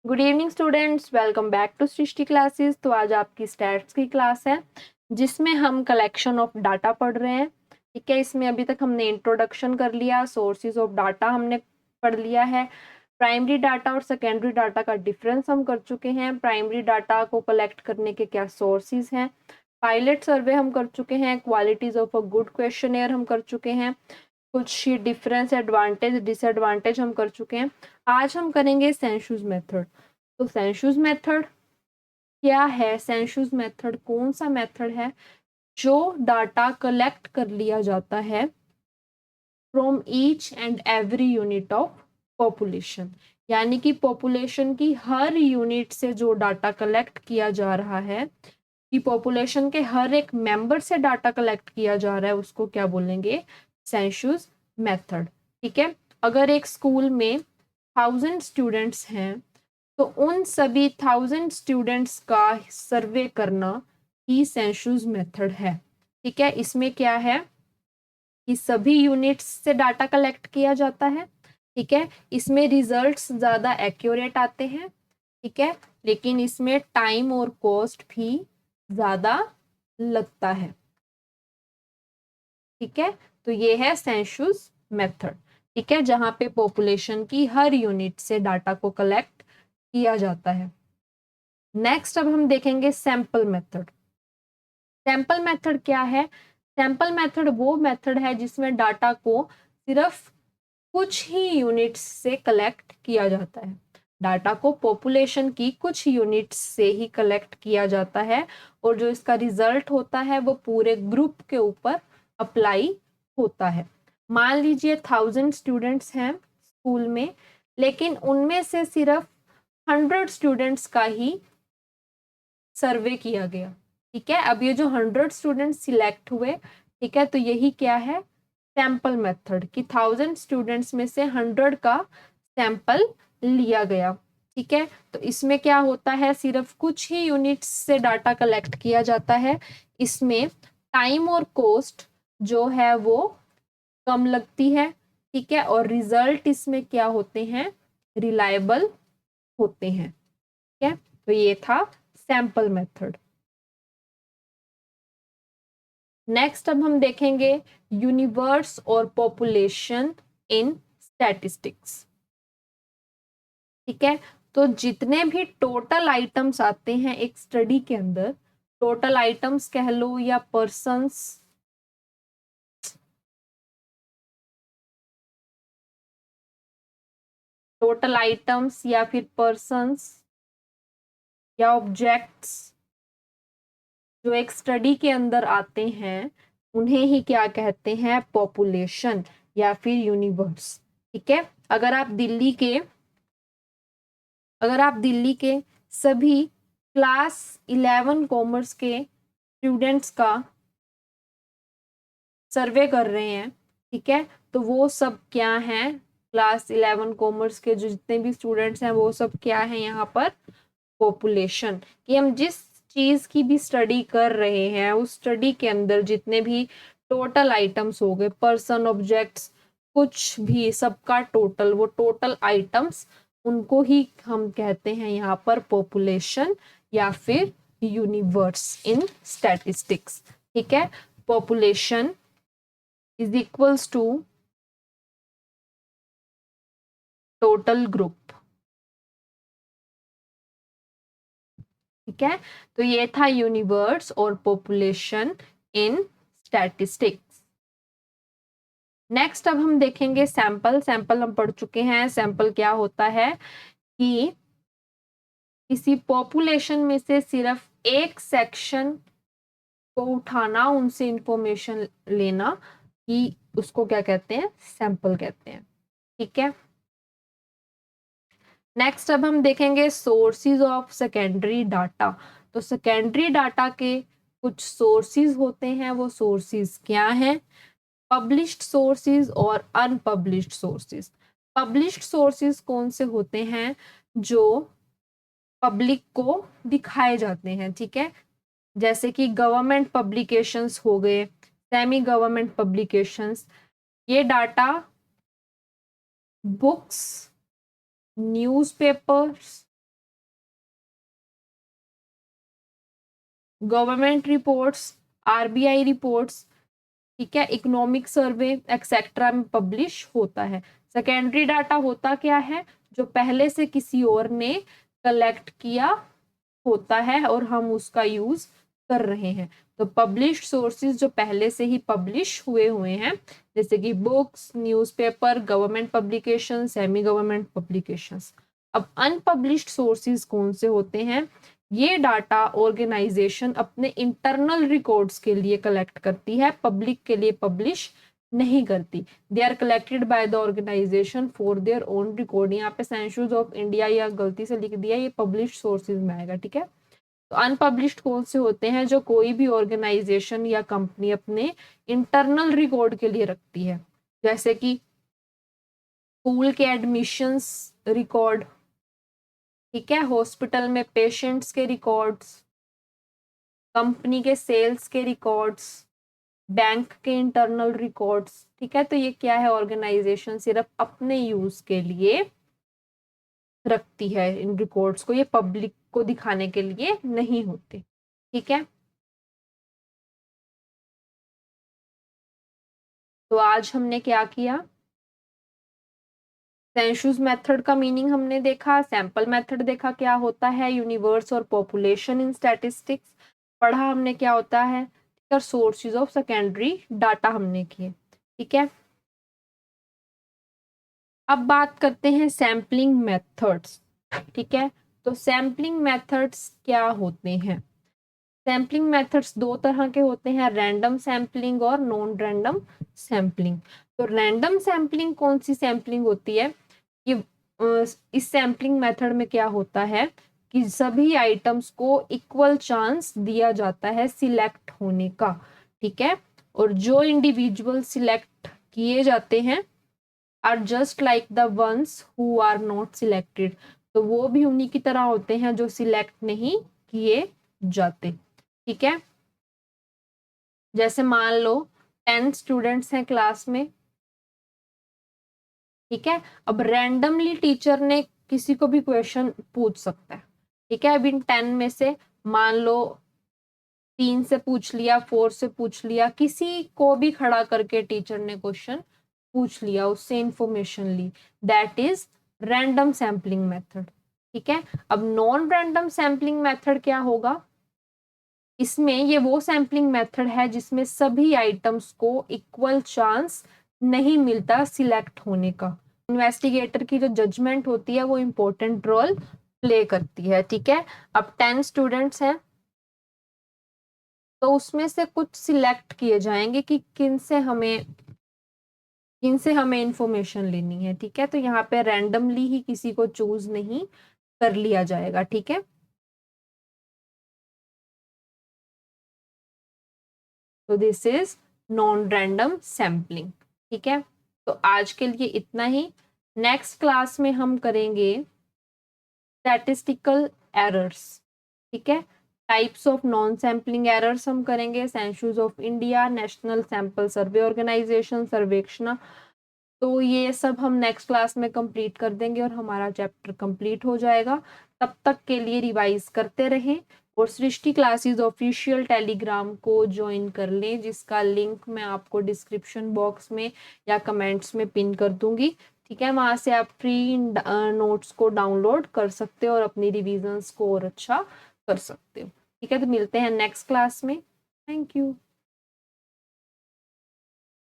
Good evening students, welcome back to Srishti classes. तो आज आपकी स्टैट्स की क्लास है जिसमें हम कलेक्शन ऑफ डाटा पढ़ रहे हैं। ठीक है, इसमें अभी तक हमने इंट्रोडक्शन कर लिया, सोर्सेज ऑफ डाटा हमने पढ़ लिया है, प्राइमरी डाटा और सेकेंडरी डाटा का डिफरेंस हम कर चुके हैं, प्राइमरी डाटा को कलेक्ट करने के क्या सोर्सेज हैं, पायलट सर्वे हम कर चुके हैं, qualities of a good questionnaire हम कर चुके हैं, कुछ डिफरेंस एडवांटेज डिसएडवांटेज हम कर चुके हैं। आज हम करेंगे सेंशूज मेथड। तो सेंशूज मेथड क्या है? सेंशूज मेथड कौन सा मेथड है जो डाटा कलेक्ट कर लिया जाता है from each and every unit of population, यानी कि पॉपुलेशन की हर यूनिट से जो डाटा कलेक्ट किया जा रहा है, कि पॉपुलेशन के हर एक मेंबर से डाटा कलेक्ट किया जा रहा है, उसको क्या बोलेंगे? सेंशूज मेथड। ठीक है, अगर एक स्कूल में 1000 स्टूडेंट्स हैं तो उन सभी 1000 स्टूडेंट्स का सर्वे करना ही सेंशूज मेथड है। ठीक है, इसमें क्या है कि सभी यूनिट्स से डाटा कलेक्ट किया जाता है। ठीक है, इसमें रिजल्ट्स ज्यादा एक्यूरेट आते हैं। ठीक है, लेकिन इसमें टाइम और कॉस्ट भी ज्यादा लगता है। ठीक है, तो ये है सेंशूज मेथड। ठीक है, जहां पे पॉपुलेशन की हर यूनिट से डाटा को कलेक्ट किया जाता है। नेक्स्ट अब हम देखेंगे सैंपल मेथड। सैंपल मेथड क्या है? सैंपल मेथड वो मेथड है जिसमें डाटा को सिर्फ कुछ ही यूनिट्स से कलेक्ट किया जाता है। डाटा को पॉपुलेशन की कुछ यूनिट्स से ही कलेक्ट किया जाता है और जो इसका रिजल्ट होता है वो पूरे ग्रुप के ऊपर अप्लाई होता है। मान लीजिए 1000 स्टूडेंट्स हैं स्कूल में, लेकिन उनमें से सिर्फ 100 स्टूडेंट्स का ही सर्वे किया गया। ठीक है, अब ये जो 100 स्टूडेंट सिलेक्ट हुए, ठीक है, तो यही क्या है? सैंपल मेथड, कि 1000 स्टूडेंट्स में से 100 का सैंपल लिया गया। ठीक है, तो इसमें क्या होता है? सिर्फ कुछ ही यूनिट्स से डाटा कलेक्ट किया जाता है। इसमें टाइम और कॉस्ट जो है वो कम लगती है। ठीक है, और रिजल्ट इसमें क्या होते हैं? रिलायबल होते हैं। ठीक है, तो ये था सैंपल मेथड। नेक्स्ट अब हम देखेंगे यूनिवर्स और पॉपुलेशन इन स्टैटिस्टिक्स। ठीक है, तो जितने भी टोटल आइटम्स आते हैं एक स्टडी के अंदर, टोटल आइटम्स कह लो या पर्सन्स, टोटल आइटम्स या फिर पर्सन्स या ऑब्जेक्ट्स जो एक स्टडी के अंदर आते हैं, उन्हें ही क्या कहते हैं? पॉपुलेशन या फिर यूनिवर्स। ठीक है, अगर आप दिल्ली के सभी क्लास 11 कॉमर्स के स्टूडेंट्स का सर्वे कर रहे हैं, ठीक है, तो वो सब क्या हैं? क्लास 11 कॉमर्स के जो जितने भी स्टूडेंट्स हैं वो सब क्या है यहाँ पर? पॉपुलेशन। कि हम जिस चीज की भी स्टडी कर रहे हैं उस स्टडी के अंदर जितने भी टोटल आइटम्स हो गए, पर्सन, ऑब्जेक्ट्स, कुछ भी, सबका टोटल, वो टोटल आइटम्स, उनको ही हम कहते हैं यहाँ पर पॉपुलेशन या फिर यूनिवर्स इन स्टैटिस्टिक्स। ठीक है, population is equals to total group. ठीक है, तो ये था यूनिवर्स और पॉपुलेशन इन स्टैटिस्टिक्स। नेक्स्ट अब हम देखेंगे सैंपल। सैंपल हम पढ़ चुके हैं। सैंपल क्या होता है? कि किसी पॉपुलेशन में से सिर्फ एक सेक्शन को उठाना, उनसे इंफॉर्मेशन लेना, कि उसको क्या कहते हैं? सैंपल कहते हैं। ठीक है, नेक्स्ट अब हम देखेंगे सोर्सेज ऑफ सेकेंडरी डाटा। तो सेकेंडरी डाटा के कुछ सोर्सेज होते हैं, वो सोर्सेज क्या हैं? पब्लिश्ड सोर्सेज और अनपब्लिश्ड सोर्सेज। पब्लिश्ड सोर्सेज कौन से होते हैं? जो पब्लिक को दिखाए जाते हैं। ठीक है, जैसे कि गवर्नमेंट पब्लिकेशंस हो गए, सेमी गवर्नमेंट पब्लिकेशंस। ये data books, newspapers, government reports, RBI reports, ठीक है, इकोनॉमिक सर्वे एक्सेट्रा में पब्लिश होता है। सेकेंडरी डाटा होता क्या है, जो पहले से किसी और ने कलेक्ट किया होता है और हम उसका यूज कर रहे हैं। तो पब्लिश्ड सोर्सेज जो पहले से ही पब्लिश हुए हैं, जैसे कि books, newspaper, government publication, semi government publications. अब अनपब्लिश्ड सोर्सेज कौन से होते हैं, ये डाटा ऑर्गेनाइजेशन अपने इंटरनल रिकॉर्ड्स के लिए कलेक्ट करती है, पब्लिक के लिए पब्लिश नहीं करती। They are collected by the organisation for their own record. यहाँ पे सेंसस ऑफ इंडिया या गलती से लिख दिया, ये पब्लिश्ड सोर्सेज में आएगा, ठीक है। तो अनपब्लिश्ड कौन से होते हैं, जो कोई भी ऑर्गेनाइजेशन या कंपनी अपने इंटरनल रिकॉर्ड के लिए रखती है, जैसे कि स्कूल के एडमिशंस रिकॉर्ड, ठीक है, हॉस्पिटल में पेशेंट्स के रिकॉर्ड्स, कंपनी के सेल्स के रिकॉर्ड्स, बैंक के इंटरनल रिकॉर्ड्स, ठीक है। तो ये क्या है, ऑर्गेनाइजेशन सिर्फ अपने यूज के लिए रखती है इन रिकॉर्ड्स को, ये पब्लिक को दिखाने के लिए नहीं होते, ठीक है। तो आज हमने क्या किया, सेंसस मेथड का मीनिंग हमने देखा, सैंपल मेथड देखा क्या होता है, यूनिवर्स और पॉपुलेशन इन स्टैटिस्टिक्स पढ़ा हमने क्या होता है, और सोर्सेज ऑफ सेकेंडरी डाटा हमने किए, ठीक है। अब बात करते हैं सैम्पलिंग मेथड्स, ठीक है। तो सैम्पलिंग मेथड्स क्या होते हैं, सैम्पलिंग मेथड्स दो तरह के होते हैं, रैंडम सैम्पलिंग और नॉन रैंडम सैम्पलिंग। तो रैंडम सैम्पलिंग कौन सी सैम्पलिंग होती है, ये इस सैम्पलिंग मेथड में क्या होता है कि सभी आइटम्स को इक्वल चांस दिया जाता है सिलेक्ट होने का, ठीक है। और जो इंडिविजुअल सिलेक्ट किए जाते हैं are just like the ones who are not selected, तो वो भी उन्हीं की तरह होते हैं जो सिलेक्ट नहीं किए जाते, ठीक है। जैसे मान लो 10 स्टूडेंट्स हैं क्लास में, ठीक है। अब रैंडमली टीचर ने किसी को भी क्वेश्चन पूछ सकता है, ठीक है। अब इन 10 में से मान लो 3 से पूछ लिया, 4 से पूछ लिया, किसी को भी खड़ा करके टीचर ने क्वेश्चन पूछ लिया, उससे इंफॉर्मेशन ली, that is random sampling method, ठीक है। अब नॉन रैंडम सैम्पलिंग मेथड क्या होगा, इसमें ये वो सैम्पलिंग मेथड है जिसमें सभी आइटम्स को इक्वल चांस नहीं मिलता सिलेक्ट होने का। इन्वेस्टिगेटर की जो जजमेंट होती है वो इंपॉर्टेंट रोल प्ले करती है, ठीक है। अब 10 स्टूडेंट्स हैं, तो उसमें से कुछ सिलेक्ट किए जाएंगे कि किनसे हमें इंफॉर्मेशन लेनी है, ठीक है। तो यहाँ पे रैंडमली ही किसी को चूज नहीं कर लिया जाएगा, ठीक है। तो this is non random sampling, ठीक है। तो आज के लिए इतना ही, नेक्स्ट क्लास में हम करेंगे स्टैटिस्टिकल एरर्स, ठीक है। Types of non sampling errors हम करेंगे, census of India, national sample survey organisation, सर्वेक्षण। तो ये सब हम नेक्स्ट क्लास में कंप्लीट कर देंगे और हमारा चैप्टर कंप्लीट हो जाएगा। तब तक के लिए रिवाइज करते रहें और सृष्टि क्लासेस ऑफिशियल टेलीग्राम को ज्वाइन कर लें, जिसका लिंक मैं आपको डिस्क्रिप्शन बॉक्स में या कमेंट्स में पिन कर दूंगी, ठीक है। वहां से आप फ्री नोट्स को डाउनलोड कर सकते हो और अपनी रिविजन्स को और अच्छा कर सकते हो, ठीक है। तो मिलते हैं नेक्स्ट क्लास में, थैंक यू।